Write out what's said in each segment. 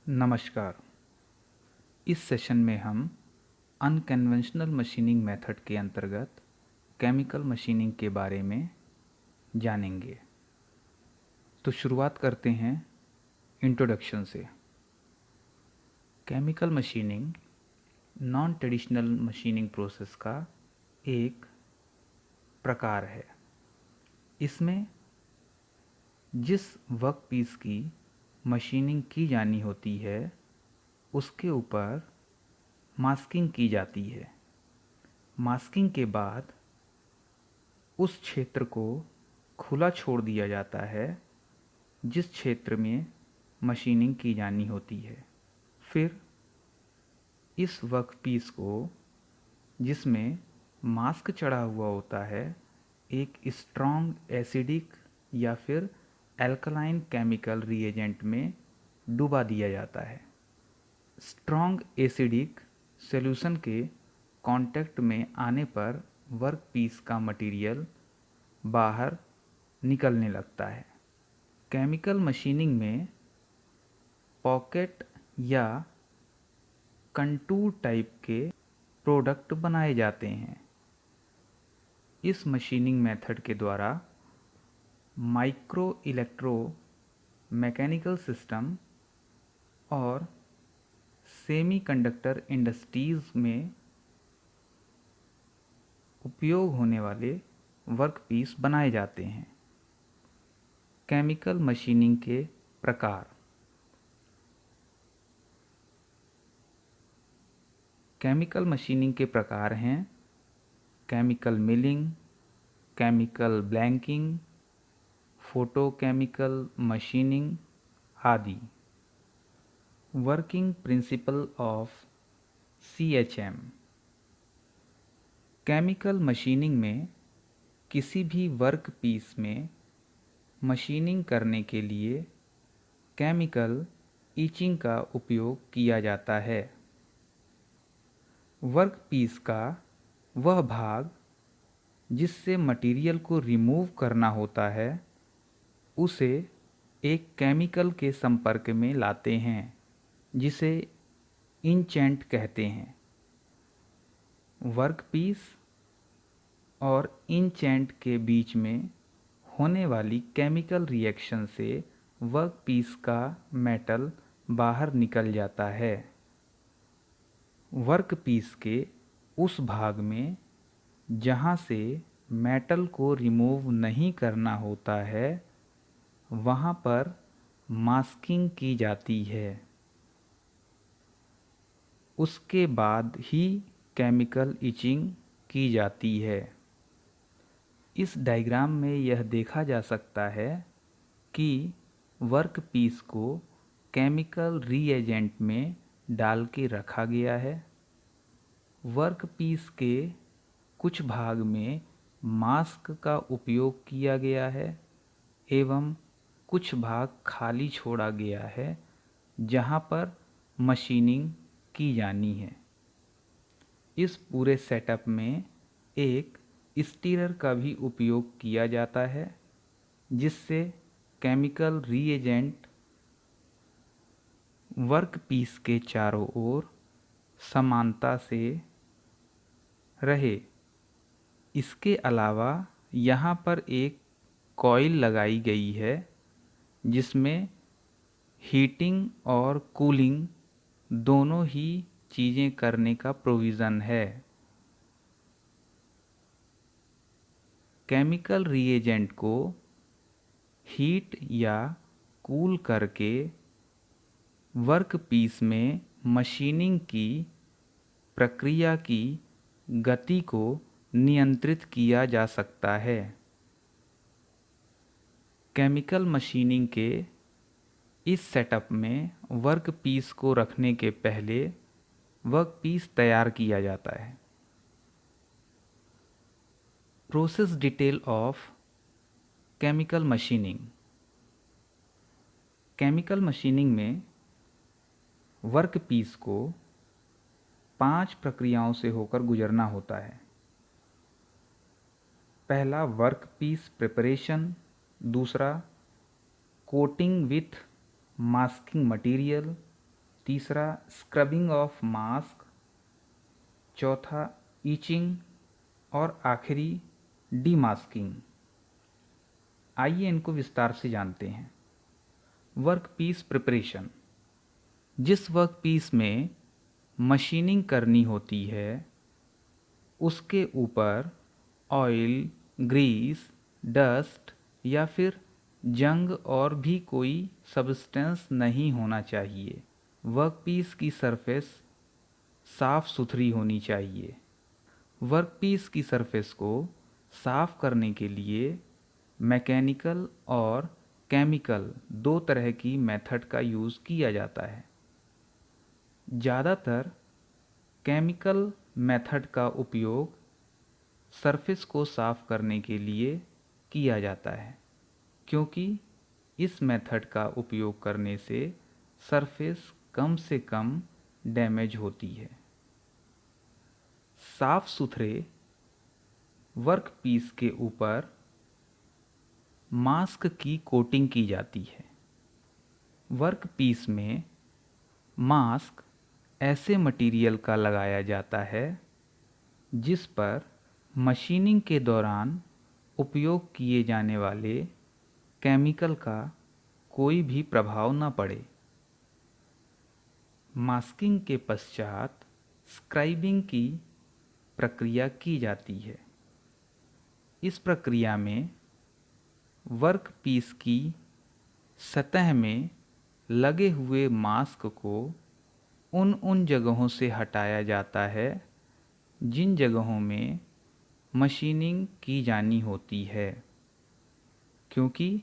नमस्कार। इस सेशन में हम अनकन्वेंशनल मशीनिंग मेथड के अंतर्गत केमिकल मशीनिंग के बारे में जानेंगे। तो शुरुआत करते हैं इंट्रोडक्शन से। Chemical machining non traditional machining process का एक प्रकार है। इसमें जिस वर्कपीस की मशीनिंग की जानी होती है उसके ऊपर मास्किंग की जाती है। मास्किंग के बाद उस क्षेत्र को खुला छोड़ दिया जाता है जिस क्षेत्र में मशीनिंग की जानी होती है। फिर इस वर्कपीस को जिसमें मास्क चढ़ा हुआ होता है एक स्ट्रॉन्ग एसिडिक या फिर एल्कलाइन केमिकल रिएजेंट में डुबा दिया जाता है। स्ट्रॉन्ग एसिडिक सॉल्यूशन के कांटेक्ट में आने पर वर्कपीस का मटेरियल बाहर निकलने लगता है। केमिकल मशीनिंग में पॉकेट या कंटूर टाइप के प्रोडक्ट बनाए जाते हैं। इस मशीनिंग मेथड के द्वारा माइक्रो इलेक्ट्रो मैकेनिकल सिस्टम और सेमीकंडक्टर इंडस्ट्रीज में उपयोग होने वाले वर्कपीस बनाए जाते हैं। केमिकल मशीनिंग के प्रकार। केमिकल मशीनिंग के प्रकार हैं chemical milling, chemical blanking, photochemical machining आदि। Working principle of CHM। Chemical machining में किसी भी वर्कपीस में मशीनिंग करने के लिए केमिकल ईचिंग का उपयोग किया जाता है। वर्कपीस का वह भाग जिससे मटेरियल को रिमूव करना होता है उसे एक केमिकल के संपर्क में लाते हैं जिसे इंचेंट कहते हैं। वर्कपीस और इंचेंट के बीच में होने वाली केमिकल रिएक्शन से वर्कपीस का मेटल बाहर निकल जाता है। वर्कपीस के उस भाग में जहाँ से मेटल को रिमूव नहीं करना होता है वहाँ पर मास्किंग की जाती है। उसके बाद ही केमिकल इचिंग की जाती है। इस डायग्राम में यह देखा जा सकता है कि वर्कपीस को केमिकल रीएजेंट में डाल के रखा गया है। वर्कपीस के कुछ भाग में मास्क का उपयोग किया गया है एवं कुछ भाग खाली छोड़ा गया है जहाँ पर मशीनिंग की जानी है। इस पूरे सेटअप में एक स्टीरर का भी उपयोग किया जाता है जिससे केमिकल रीएजेंट वर्कपीस के चारों ओर समानता से रहे। इसके अलावा यहाँ पर एक कॉइल लगाई गई है जिसमें हीटिंग और कूलिंग दोनों ही चीज़ें करने का प्रोविज़न है। केमिकल रिएजेंट को हीट या कूल करके वर्कपीस में मशीनिंग की प्रक्रिया की गति को नियंत्रित किया जा सकता है। केमिकल मशीनिंग के इस सेटअप में वर्कपीस को रखने के पहले वर्कपीस तैयार किया जाता है। Process detail of chemical machining. Chemical machining में वर्कपीस को 5 प्रक्रियाओं से होकर गुजरना होता है। पहला वर्कपीस प्रिपरेशन, दूसरा कोटिंग विथ मास्किंग मटेरियल, तीसरा स्क्रबिंग ऑफ मास्क, चौथा ईचिंग और आखिरी डीमास्किंग। आइए इनको विस्तार से जानते हैं। Work piece preparation. जिस वर्क पीस में मशीनिंग करनी होती है उसके ऊपर ऑयल, ग्रीस, डस्ट या फिर जंग और भी कोई सब्सटेंस नहीं होना चाहिए। वर्कपीस की सरफेस साफ सुथरी होनी चाहिए। वर्कपीस की सरफेस को साफ करने के लिए मैकेनिकल और केमिकल दो तरह की मेथड का यूज़ किया जाता है। ज़्यादातर केमिकल मेथड का उपयोग सरफेस को साफ करने के लिए किया जाता है, क्योंकि इस मेथड का उपयोग करने से सरफेस कम से कम डैमेज होती है। साफ सुथरे वर्कपीस के ऊपर मास्क की कोटिंग की जाती है। वर्कपीस में मास्क ऐसे मटेरियल का लगाया जाता है जिस पर मशीनिंग के दौरान उपयोग किए जाने वाले केमिकल का कोई भी प्रभाव न पड़े। मास्किंग के पश्चात स्क्राइबिंग की प्रक्रिया की जाती है। इस प्रक्रिया में वर्कपीस की सतह में लगे हुए मास्क को उन जगहों से हटाया जाता है जिन जगहों में मशीनिंग की जानी होती है, क्योंकि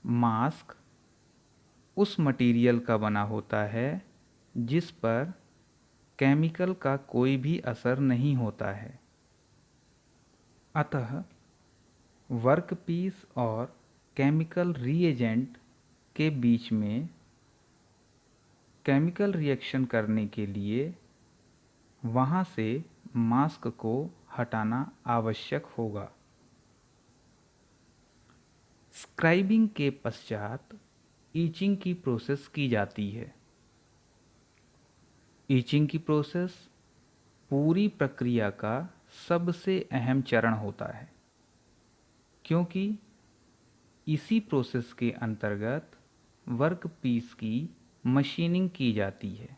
मास्क उस मटेरियल का बना होता है जिस पर केमिकल का कोई भी असर नहीं होता है। अतः वर्कपीस और केमिकल रिएजेंट के बीच में केमिकल रिएक्शन करने के लिए वहाँ से मास्क को हटाना आवश्यक होगा। स्क्राइबिंग के पश्चात ईचिंग की प्रोसेस की जाती है। ईचिंग की प्रोसेस पूरी प्रक्रिया का सबसे अहम चरण होता है, क्योंकि इसी प्रोसेस के अंतर्गत वर्कपीस की मशीनिंग की जाती है।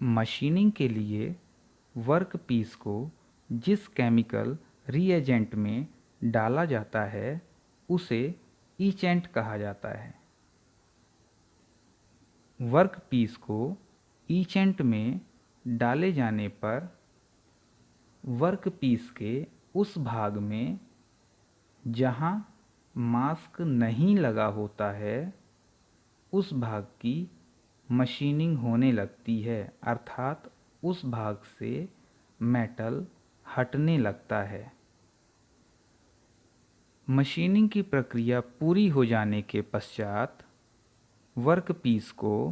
मशीनिंग के लिए वर्कपीस को जिस केमिकल रिएजेंट में डाला जाता है उसे ईचेंट कहा जाता है। वर्कपीस को ईचेंट में डाले जाने पर वर्कपीस के उस भाग में जहां मास्क नहीं लगा होता है उस भाग की मशीनिंग होने लगती है, अर्थात उस भाग से मेटल हटने लगता है। मशीनिंग की प्रक्रिया पूरी हो जाने के पश्चात वर्कपीस को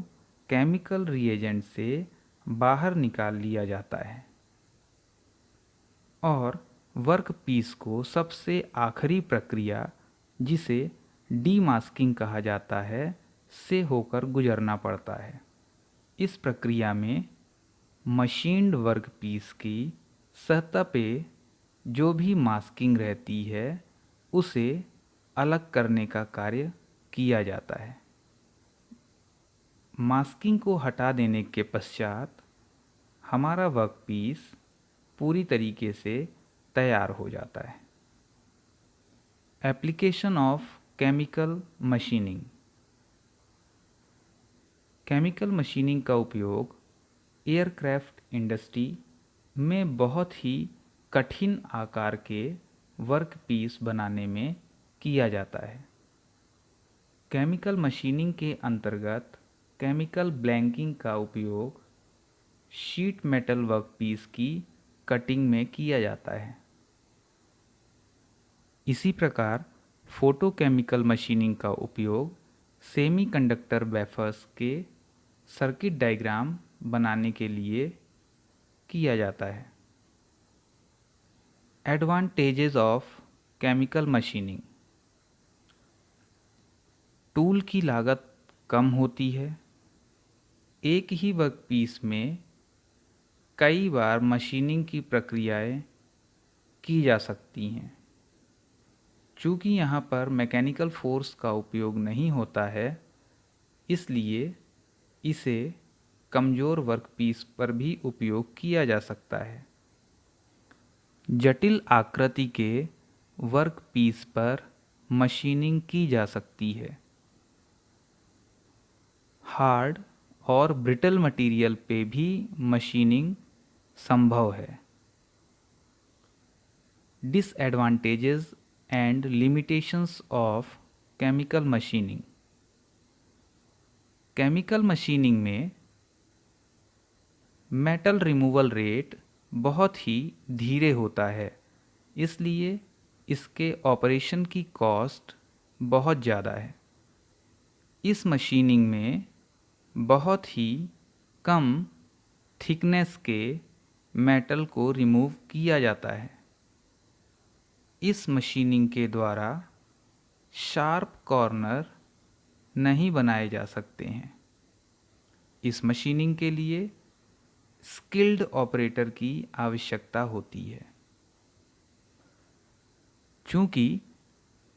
केमिकल रिएजेंट से बाहर निकाल लिया जाता है और वर्कपीस को सबसे आखिरी प्रक्रिया, जिसे डीमास्किंग कहा जाता है, से होकर गुजरना पड़ता है। इस प्रक्रिया में मशीन्ड वर्कपीस की सतह पे जो भी मास्किंग रहती है उसे अलग करने का कार्य किया जाता है। मास्किंग को हटा देने के पश्चात हमारा वर्कपीस पूरी तरीके से तैयार हो जाता है। Application of chemical machining. Chemical machining का उपयोग एयरक्राफ्ट इंडस्ट्री में बहुत ही कठिन आकार के वर्कपीस बनाने में किया जाता है। केमिकल मशीनिंग के अंतर्गत केमिकल ब्लैंकिंग का उपयोग शीट मेटल वर्कपीस की कटिंग में किया जाता है। इसी प्रकार फोटोकेमिकल मशीनिंग का उपयोग सेमीकंडक्टर वेफर्स के सर्किट डायग्राम बनाने के लिए किया जाता है। Advantages of chemical machining. Tool की लागत कम होती है, एक ही वर्कपीस में कई बार मशीनिंग की प्रक्रियाएं की जा सकती हैं। चूँकि यहाँ पर मैकेनिकल फोर्स का उपयोग नहीं होता है, इसलिए इसे कमज़ोर वर्कपीस पर भी उपयोग किया जा सकता है। जटिल आकृति के वर्कपीस पर मशीनिंग की जा सकती है। हार्ड और ब्रिटल मटेरियल पे भी मशीनिंग संभव है। Disadvantages and limitations of chemical machining. Chemical machining में मेटल रिमूवल रेट बहुत ही धीरे होता है, इसलिए इसके ऑपरेशन की कॉस्ट बहुत ज़्यादा है। इस मशीनिंग में बहुत ही कम थिकनेस के मेटल को रिमूव किया जाता है। इस मशीनिंग के द्वारा शार्प कॉर्नर नहीं बनाए जा सकते हैं। इस मशीनिंग के लिए स्किल्ड ऑपरेटर की आवश्यकता होती है। चूँकि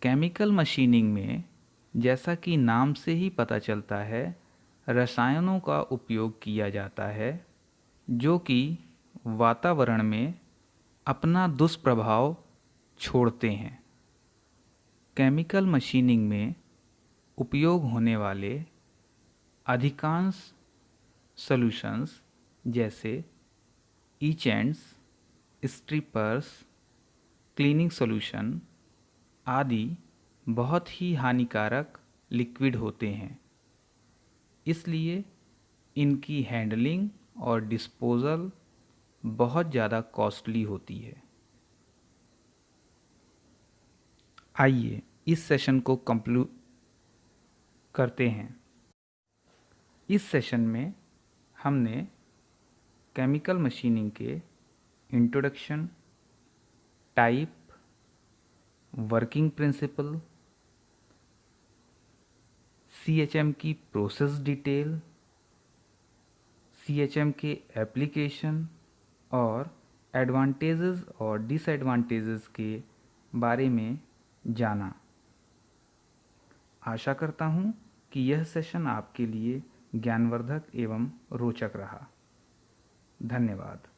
केमिकल मशीनिंग में, जैसा कि नाम से ही पता चलता है, रसायनों का उपयोग किया जाता है जो कि वातावरण में अपना दुष्प्रभाव छोड़ते हैं। केमिकल मशीनिंग में उपयोग होने वाले अधिकांश सॉल्यूशंस जैसे इचेंट्स, स्ट्रिपर्स, क्लीनिंग सॉल्यूशन आदि बहुत ही हानिकारक लिक्विड होते हैं, इसलिए इनकी हैंडलिंग और डिस्पोजल बहुत ज़्यादा कॉस्टली होती है। आइए इस सेशन को कंक्लूड करते हैं। इस सेशन में हमने केमिकल मशीनिंग के introduction, type, working principle, CHM की प्रोसेस डिटेल, सीएचएम के एप्लीकेशन और एडवांटेजेस और डिसएडवांटेजेस के बारे में जाना। आशा करता हूँ कि यह सेशन आपके लिए ज्ञानवर्धक एवं रोचक रहा। धन्यवाद।